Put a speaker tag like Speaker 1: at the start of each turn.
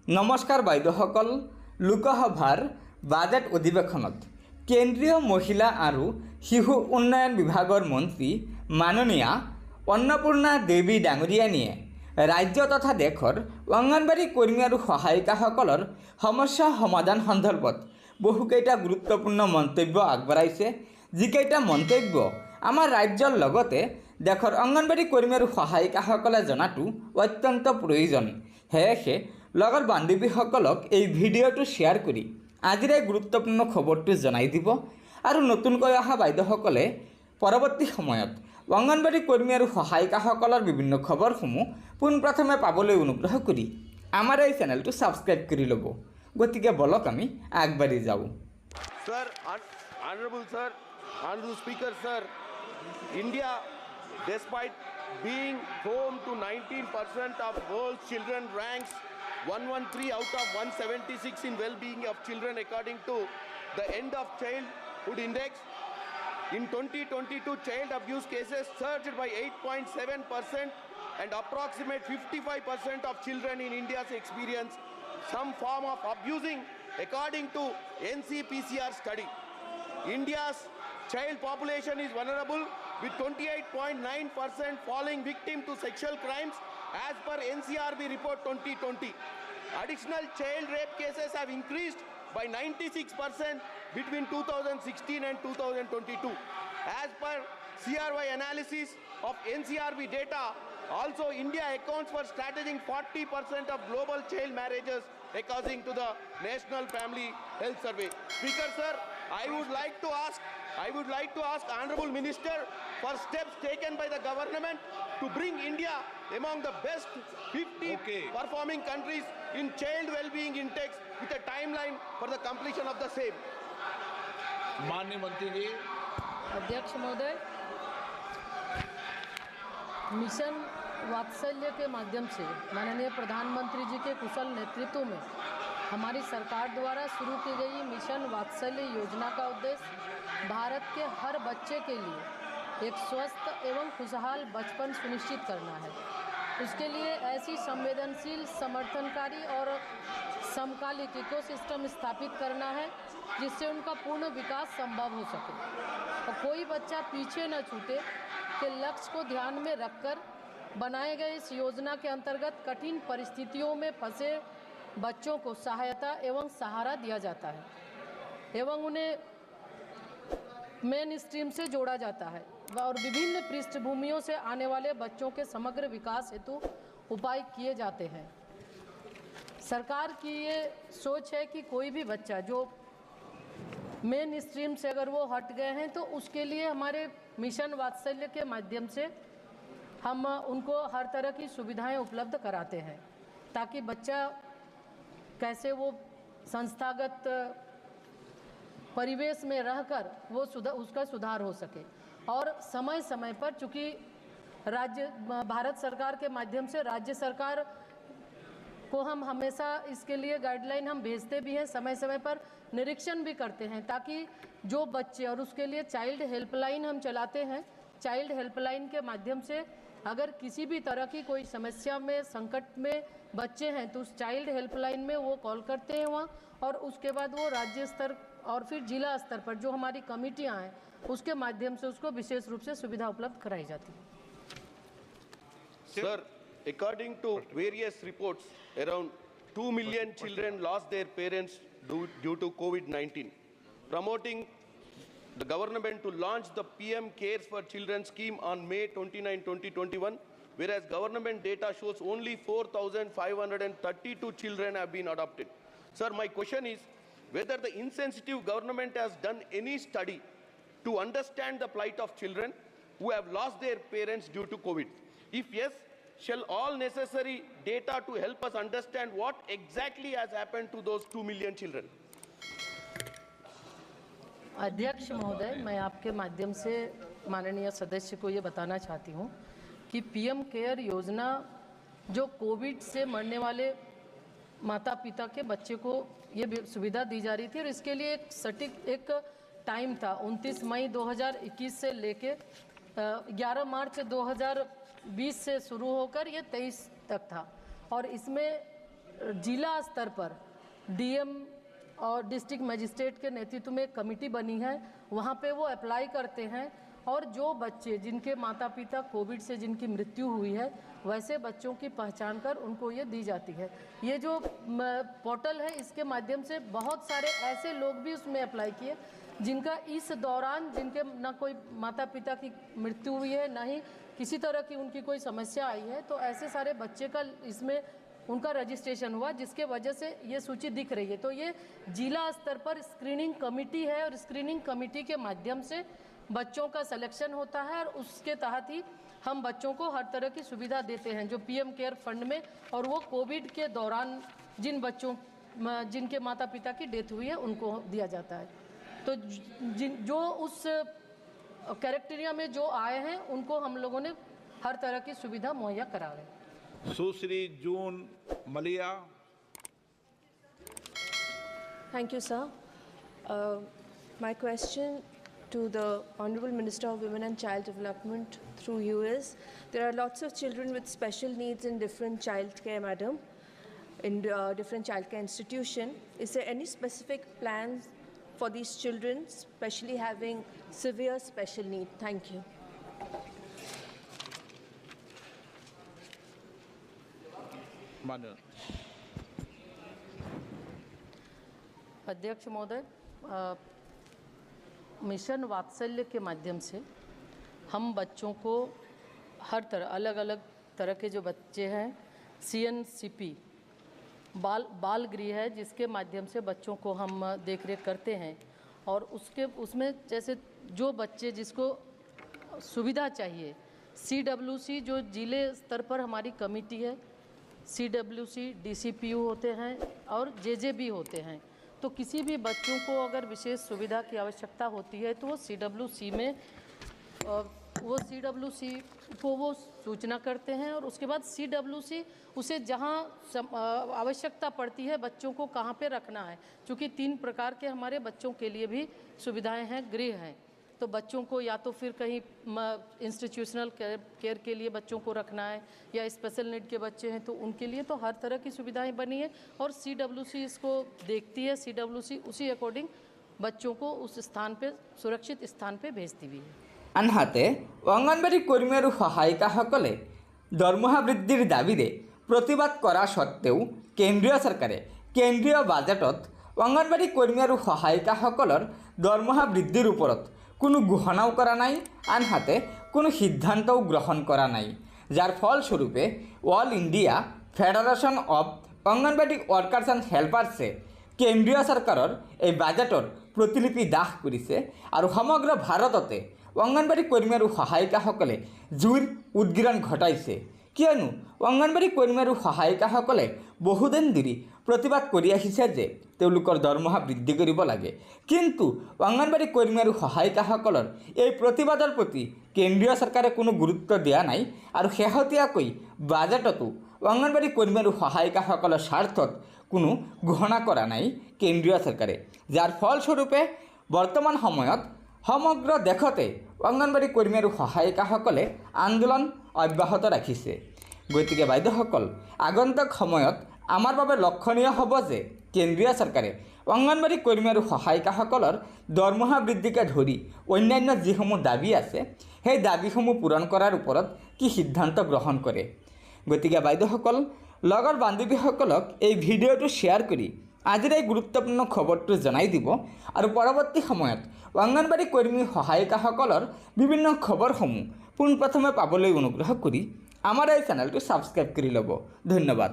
Speaker 1: नमस्कार বাইদেউসকল লোকসভাৰ বাজেট অধিৱেশনত কেন্দ্ৰীয় মহিলা আৰু শিশু উন্নয়ন বিভাগৰ মন্ত্ৰী মাননীয়া অন্নপূৰ্ণা দেৱী ডাঙৰীয়ানীয়ে ৰাজ্য তথা দেশৰ অংগনবাড়ী কৰ্মী আৰু সহায়িকাসকলৰ সমস্যা সমাধান সন্দৰ্ভত বহুকেইটা গুৰুত্বপূৰ্ণ মন্তব্য আগবঢ়াইছে। যিকেইটা মন্তব্য আমাৰ ৰাজ্যৰ লগতে দেশৰ অংগনবাড়ী কৰ্মী আৰু সহায়িকাসকলে জনাটো অত্যন্ত প্ৰয়োজন। সেয়েহে লগৰ বান্ধৱীসকলক এই ভিডিঅ'টো শ্বেয়াৰ কৰি আজিৰ এই গুৰুত্বপূৰ্ণ খবৰটো জনাই দিব আৰু নতুনকৈ অহা বাইদেউসকলে পৰৱৰ্তী সময়ত অংগনবাড়ী কৰ্মী আৰু সহায়িকাসকলৰ বিভিন্ন খবৰসমূহ পোনপ্ৰথমে পাবলৈ অনুগ্ৰহ কৰি আমাৰ এই চেনেলটো ছাবস্ক্ৰাইব কৰি ল'ব। গতিকে বলক আমি আগবাঢ়ি যাওঁ।
Speaker 2: Sir, honorable sir, honorable speaker sir, India, despite being home to 19% of world's children, ranks 113 out of 176 in well-being of children according to the End of Childhood Index. In 2022, child abuse cases surged by 8.7% and approximate 55% of children in India's experience some form of abusing according to NCPCR study. India's child population is vulnerable with 28.9% falling victim to sexual crimes as per NCRB report 2020. Additional child rape cases have increased by 96% between 2016 and 2022. As per CRY analysis of NCRB data, also India accounts for strategic 40% of global child marriages according to the National Family Health Survey. Speaker sir, I would like to ask Honorable Minister for steps taken by the government to bring India among the best 50 performing countries in child well-being index with a timeline for the completion of the same.
Speaker 3: माननीय मंत्री जी।
Speaker 4: अध्यक्ष महोदय, mission वात्सल्य के माध्यम से माननीय प्रधानमंत्री जी के कुशल नेतृत्व में हमारी सरकार द्वारा शुरू की गई मिशन वात्सल्य योजना का उद्देश्य भारत के हर बच्चे के लिए एक स्वस्थ एवं खुशहाल बचपन सुनिश्चित करना है। इसके लिए ऐसी संवेदनशील, समर्थनकारी और समकालिक इकोसिस्टम स्थापित करना है जिससे उनका पूर्ण विकास संभव हो सके और कोई बच्चा पीछे न छूटे के लक्ष्य को ध्यान में रखकर बनाए गए इस योजना के अंतर्गत कठिन परिस्थितियों में फंसे बच्चों को सहायता एवं सहारा दिया जाता है एवं उन्हें मेन स्ट्रीम से जोड़ा जाता है और विभिन्न पृष्ठभूमियों से आने वाले बच्चों के समग्र विकास हेतु उपाय किए जाते हैं। सरकार की ये सोच है कि कोई भी बच्चा जो मेन स्ट्रीम से अगर वो हट गए हैं तो उसके लिए हमारे मिशन वात्सल्य के माध्यम से हम उनको हर तरह की सुविधाएं उपलब्ध कराते हैं ताकि बच्चा कैसे वो संस्थागत परिवेश में रहकर वो उसका सुधार हो सके और समय समय पर, चूँकि भारत सरकार के माध्यम से राज्य सरकार को हम हमेशा इसके लिए गाइडलाइन हम भेजते भी हैं, समय समय पर निरीक्षण भी करते हैं ताकि जो बच्चे और उसके लिए चाइल्ड हेल्पलाइन हम चलाते हैं। चाइल्ड हेल्पलाइन के माध्यम से अगर किसी भी तरह की कोई समस्या में, संकट में बच्चे हैं तो उस चाइल्ड हेल्पलाइन में वो कॉल करते हैं वहाँ और उसके बाद वो राज्य स्तर और फिर जिला स्तर पर जो हमारी कमेटियाँ हैं उसके माध्यम से उसको विशेष रूप से सुविधा उपलब्ध कराई जाती है।
Speaker 2: Sir, according to various reports, around 2 million children lost their parents due to COVID-19. Promoting the government to launch the PM Cares for Children scheme on May 29, 2021, whereas government data shows only 4,532 children have been adopted. Sir, my question is whether the insensitive government has done any study to understand the plight of children who have lost their parents due to COVID. If yes, shall all necessary data to help us understand what exactly has happened to those 2 million children.
Speaker 4: अध्यक्ष महोदय, मैं आपके माध्यम से माननीय सदस्य को ये बताना चाहती हूँ कि पीएम केयर योजना जो कोविड से मरने वाले माता पिता के बच्चे को ये सुविधा दी जा रही थी और इसके लिए एक सटीक एक टाइम था 29 मई 2021 से लेके 11 मार्च 2020 से शुरू होकर ये 23 तक था और इसमें जिला स्तर पर डीएम और डिस्ट्रिक्ट मजिस्ट्रेट के नेतृत्व में कमेटी बनी है, वहाँ पे वो अप्लाई करते हैं और जो बच्चे जिनके माता पिता कोविड से जिनकी मृत्यु हुई है वैसे बच्चों की पहचान कर उनको ये दी जाती है। ये जो पोर्टल है इसके माध्यम से बहुत सारे ऐसे लोग भी उसमें अप्लाई किए जिनका इस दौरान जिनके ना कोई माता पिता की मृत्यु हुई है ना ही किसी तरह की उनकी कोई समस्या आई है, तो ऐसे सारे बच्चे का इसमें उनका रजिस्ट्रेशन हुआ जिसके वजह से ये सूची दिख रही है। तो ये जिला स्तर पर स्क्रीनिंग कमेटी है और स्क्रीनिंग कमेटी के माध्यम से बच्चों का सिलेक्शन होता है और उसके तहत ही हम बच्चों को हर तरह की सुविधा देते हैं जो पीएम केयर फंड में, और वो कोविड के दौरान जिन बच्चों जिनके माता पिता की डेथ हुई है उनको दिया जाता है। तो जो उस कैरेक्टेरिया में जो आए हैं उनको हम लोगों ने हर तरह की सुविधा मुहैया करा रहे हैं।
Speaker 3: सुश्री जून मलिया।
Speaker 5: Thank you, sir. My question to the Honorable Minister of Women and Child Development through you is, there are lots of children with special needs in different childcare, madam, in different childcare institution. Is there any specific plans for these children, especially having severe special need? Thank you.
Speaker 3: माननीय
Speaker 4: अध्यक्ष महोदय, mission वात्सल्य के माध्यम से हम बच्चों को हर तरह अलग अलग तरह के जो बच्चे हैं CNCP बाल गृह है जिसके माध्यम से बच्चों को हम देख रेख करते हैं और उसमें जैसे जो बच्चे जिसको सुविधा चाहिए CWC जो जिले स्तर पर हमारी कमेटी है, CWC DCPU होते हैं और JJB होते हैं। तो किसी भी बच्चों को अगर विशेष सुविधा की आवश्यकता होती है तो वो CWC में वो CWC को वो सूचना करते हैं और उसके बाद CWC उसे जहाँ आवश्यकता पड़ती है बच्चों को कहाँ पे रखना है, क्योंकि 3 प्रकार के हमारे बच्चों के लिए भी सुविधाएं हैं, गृह हैं। तो बच्चों को या तो फिर कहीं इंस्टीट्यूशनल केयर के लिए बच्चों को रखना है या स्पेशल नीड के बच्चे हैं तो उनके लिए तो हर तरह की सुविधाएं बनी है और CWC इसको देखती है। CWC उसी अकॉर्डिंग बच्चों को उस स्थान पे सुरक्षित स्थान पे भेजती भी है।
Speaker 1: আনহাতে অঙ্গনবাড়ী কর্মী আৰু সহায়িকাসকলে দৰমহা বৃদ্ধিৰ দাবীৰে প্ৰতিবাদ কৰা সত্ত্বেও কেন্দ্ৰীয় চৰকাৰে কেন্দ্ৰীয় বাজেটত অঙ্গনবাড়ী কর্মী আৰু সহায়িকাসকলৰ দৰমহা বৃদ্ধিৰ ওপৰত কোনো ঘোষণাও কৰা নাই, আনহাতে কোনো সিদ্ধান্তও গ্ৰহণ কৰা নাই, যাৰ ফলস্বৰূপে all India federation of Anganwadi workers and হেল্পাৰ্ছে কেন্দ্ৰীয় চৰকাৰৰ এই বাজেটৰ প্ৰতিলিপি দাহ কৰিছে আৰু সমগ্ৰ ভাৰততে অঙ্গনবাড়ী কর্মী আৰু সহায়িকাসকলে জুইৰ উদ্গিৰণ ঘটাইছে। কিয়নো অঙ্গনবাড়ী কর্মী আৰু সহায়িকাসকলে বহুদিন ধৰি প্ৰতিবাদ কৰি আহিছে যে তেওঁলোকৰ দৰমহা বৃদ্ধি কৰিব লাগে, কিন্তু অঙ্গনবাড়ী কর্মী আৰু সহায়িকাসকলৰ এই প্ৰতিবাদৰ প্ৰতি কেন্দ্ৰীয় চৰকাৰে কোনো গুৰুত্ব দিয়া নাই আৰু শেহতীয়াকৈ বাজেটতো অঙ্গনবাড়ী কর্মী আৰু সহায়িকাসকলৰ স্বাৰ্থত কোনো ঘোষণা কৰা নাই কেন্দ্ৰীয় চৰকাৰে, যাৰ ফলস্বৰূপে বৰ্তমান সময়ত সমগ্ৰ দেশতে অঙ্গনবাড়ী কর্মী আৰু সহায়িকাসকলে আন্দোলন অব্যাহত ৰাখিছে। গতিকে বাইদেউসকল, আগন্তুক সময়ত আমাৰ বাবে লক্ষণীয় হ'ব যে কেন্দ্ৰীয় চৰকাৰে অঙ্গনবাড়ী কর্মী আৰু সহায়িকাসকলৰ দৰমহা বৃদ্ধিকে ধৰি অন্যান্য যিসমূহ দাবী আছে সেই দাবীসমূহ পূৰণ কৰাৰ ওপৰত কি সিদ্ধান্ত গ্ৰহণ কৰে। গতিকে বাইদেউসকল, লগৰ বান্ধৱীসকলক এই ভিডিঅ'টো শ্বেয়াৰ কৰি আজিৰ এই গুৰুত্বপূৰ্ণ খবৰটো জনাই দিব আৰু পৰৱৰ্তী সময়ত অঙ্গনবাড়ী কর্মী সহায়িকাসকলৰ বিভিন্ন খবৰসমূহ পোনপ্ৰথমে পাবলৈ অনুগ্ৰহ কৰি আমাৰ এই চেনেলটো ছাবস্ক্ৰাইব কৰি ল'ব। ধন্যবাদ।